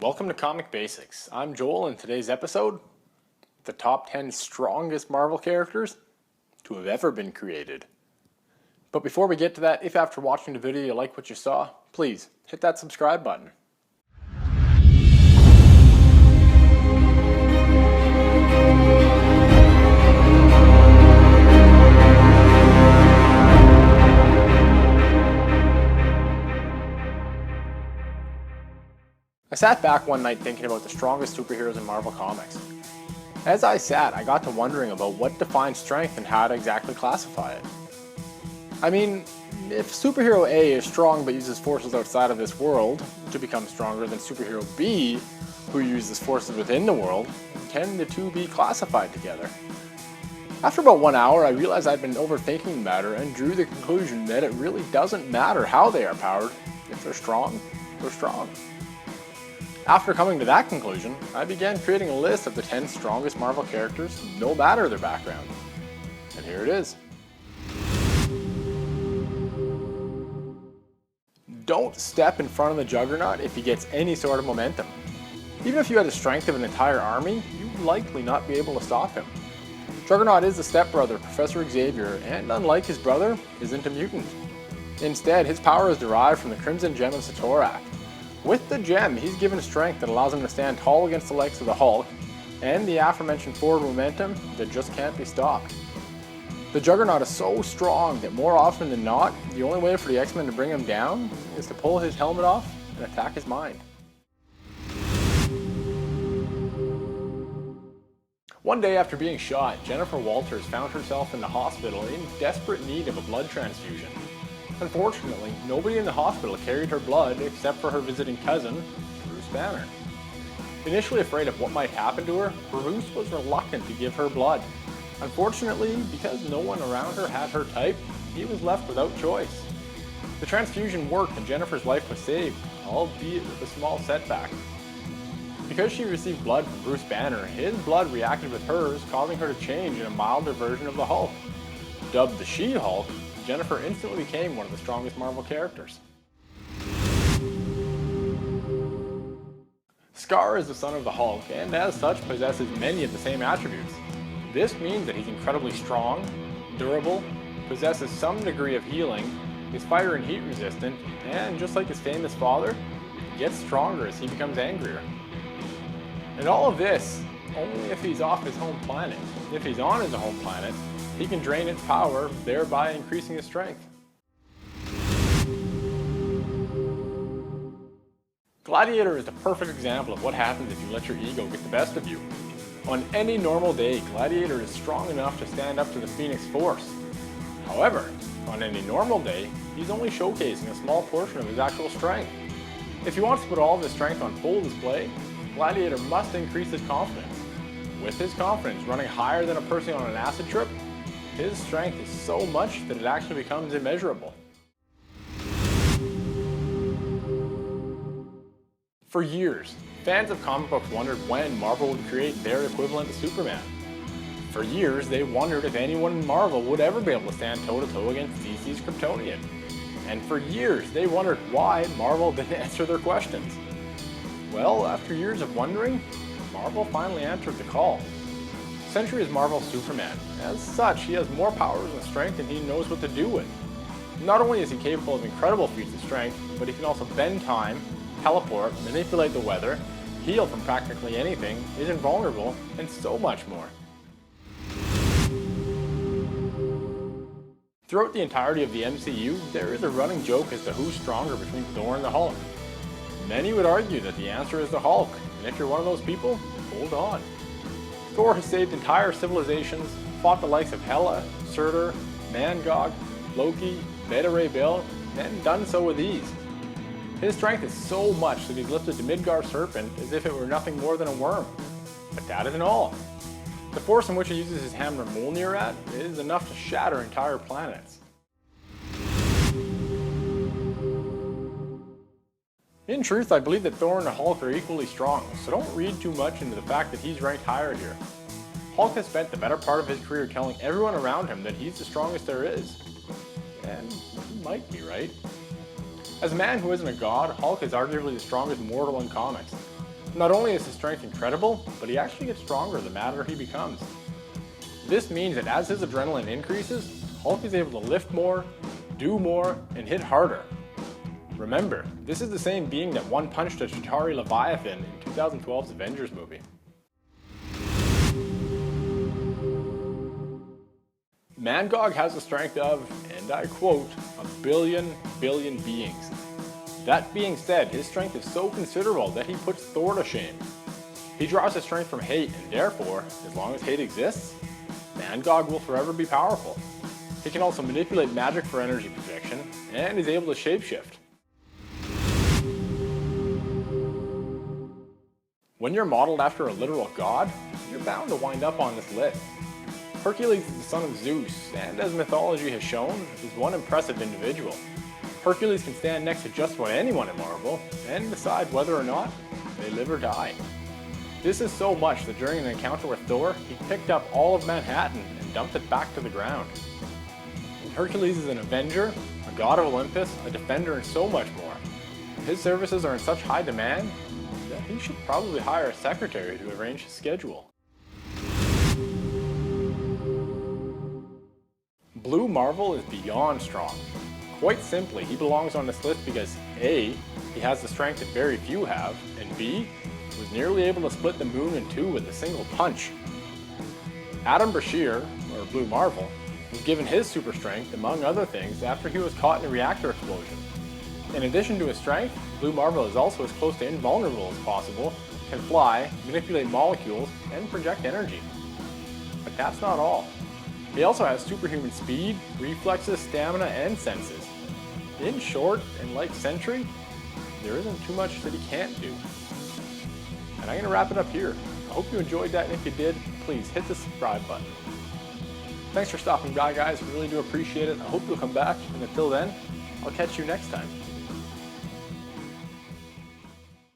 Welcome to Comic Basics. I'm Joel, and today's episode, the top 10 strongest Marvel characters to have ever been created. But before we get to that, if after watching the video you like what you saw, please hit that subscribe button. I sat back one night thinking about the strongest superheroes in Marvel Comics. As I sat, I got to wondering about what defines strength and how to exactly classify it. I mean, if superhero A is strong but uses forces outside of this world to become stronger than superhero B, who uses forces within the world, can the two be classified together? After about 1 hour, I realized I'd been overthinking the matter and drew the conclusion that it really doesn't matter how they are powered. If they're strong, they're strong. After coming to that conclusion, I began creating a list of the 10 strongest Marvel characters, no matter their background. And here it is. Don't step in front of the Juggernaut if he gets any sort of momentum. Even if you had the strength of an entire army, you'd likely not be able to stop him. Juggernaut is the stepbrother of Professor Xavier, and unlike his brother, isn't a mutant. Instead, his power is derived from the Crimson Gem of Satorak. With the gem, he's given strength that allows him to stand tall against the likes of the Hulk, and the aforementioned forward momentum that just can't be stopped. The Juggernaut is so strong that more often than not, the only way for the X-Men to bring him down is to pull his helmet off and attack his mind. One day after being shot, Jennifer Walters found herself in the hospital in desperate need of a blood transfusion. Unfortunately, nobody in the hospital carried her blood except for her visiting cousin, Bruce Banner. Initially afraid of what might happen to her, Bruce was reluctant to give her blood. Unfortunately, because no one around her had her type, he was left without choice. The transfusion worked and Jennifer's life was saved, albeit with a small setback. Because she received blood from Bruce Banner, his blood reacted with hers, causing her to change in a milder version of the Hulk. Dubbed the She-Hulk, Jennifer instantly became one of the strongest Marvel characters. Skaar is the son of the Hulk, and as such possesses many of the same attributes. This means that he's incredibly strong, durable, possesses some degree of healing, is fire and heat resistant, and just like his famous father, gets stronger as he becomes angrier. And all of this, only if he's off his home planet. If he's on his home planet, he can drain its power, thereby increasing his strength. Gladiator is the perfect example of what happens if you let your ego get the best of you. On any normal day, Gladiator is strong enough to stand up to the Phoenix Force. However, on any normal day, he's only showcasing a small portion of his actual strength. If he wants to put all of his strength on full display, Gladiator must increase his confidence. With his confidence running higher than a person on an acid trip, his strength is so much that it actually becomes immeasurable. For years, fans of comic books wondered when Marvel would create their equivalent to Superman. For years, they wondered if anyone in Marvel would ever be able to stand toe-to-toe against DC's Kryptonian. And for years, they wondered why Marvel didn't answer their questions. Well, after years of wondering, Marvel finally answered the call. Sentry is Marvel's Superman. As such, he has more powers and strength than he knows what to do with. Not only is he capable of incredible feats of strength, but he can also bend time, teleport, manipulate the weather, heal from practically anything, is invulnerable, and so much more. Throughout the entirety of the MCU, there is a running joke as to who's stronger between Thor and the Hulk. Many would argue that the answer is the Hulk, and if you're one of those people, hold on. Thor has saved entire civilizations, fought the likes of Hela, Surtur, Mangog, Loki, Beta Ray Bill, and done so with ease. His strength is so much that he's lifted the Midgard serpent as if it were nothing more than a worm. But that isn't all. The force in which he uses his hammer Mjolnir at is enough to shatter entire planets. In truth, I believe that Thor and the Hulk are equally strong, so don't read too much into the fact that he's ranked higher here. Hulk has spent the better part of his career telling everyone around him that he's the strongest there is. And he might be right. As a man who isn't a god, Hulk is arguably the strongest mortal in comics. Not only is his strength incredible, but he actually gets stronger the madder he becomes. This means that as his adrenaline increases, Hulk is able to lift more, do more, and hit harder. Remember, this is the same being that one-punched a Chitauri Leviathan in 2012's Avengers movie. Mangog has the strength of, and I quote, a billion beings. That being said, his strength is so considerable that he puts Thor to shame. He draws his strength from hate, and therefore, as long as hate exists, Mangog will forever be powerful. He can also manipulate magic for energy projection, and is able to shapeshift. When you're modeled after a literal god, you're bound to wind up on this list. Hercules is the son of Zeus, and as mythology has shown, is one impressive individual. Hercules can stand next to just about anyone in Marvel, and decide whether or not they live or die. This is so much that during an encounter with Thor, he picked up all of Manhattan and dumped it back to the ground. And Hercules is an avenger, a god of Olympus, a defender, and so much more. His services are in such high demand that he should probably hire a secretary to arrange his schedule. Blue Marvel is beyond strong. Quite simply, he belongs on this list because A, he has the strength that very few have, and B, was nearly able to split the moon in two with a single punch. Adam Brashear, or Blue Marvel, was given his super strength, among other things, after he was caught in a reactor explosion. In addition to his strength, Blue Marvel is also as close to invulnerable as possible, can fly, manipulate molecules, and project energy. But that's not all. He also has superhuman speed, reflexes, stamina, and senses. In short, and like Sentry, there isn't too much that he can't do. And I'm going to wrap it up here. I hope you enjoyed that, and if you did, please hit the subscribe button. Thanks for stopping by, guys. I really do appreciate it. I hope you'll come back, and until then, I'll catch you next time.